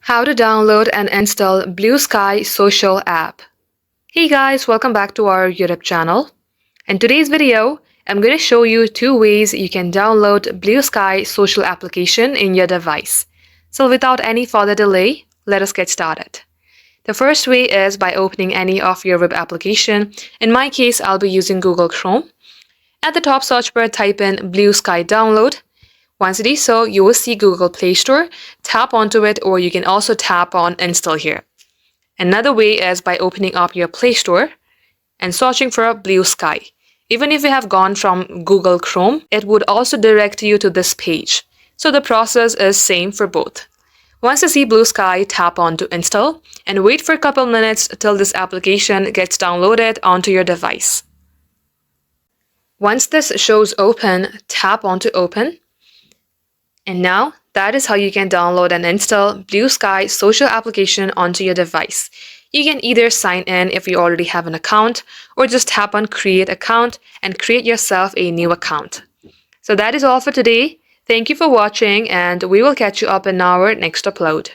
How to download and install Bluesky social app. Hey guys, welcome back to our YouTube channel. In today's video, I'm going to show you two ways you can download Bluesky social application in your device. So without any further delay, let us get started. The first way is by opening any of your web application. In my case, I'll be using Google Chrome. At the top search bar, type in Bluesky download. Once it is so, you will see Google Play Store. Tap onto it, or you can also tap on install here. Another way is by opening up your Play Store and searching for Bluesky. Even if you have gone from Google Chrome, it would also direct you to this page. So the process is same for both. Once you see Bluesky, tap on to install and wait for a couple minutes till this application gets downloaded onto your device. Once this shows open, tap on to open. And now, that is how you can download and install Bluesky social application onto your device. You can either sign in if you already have an account, or just tap on create account and create yourself a new account. So that is all for today. Thank you for watching, and we will catch you up in our next upload.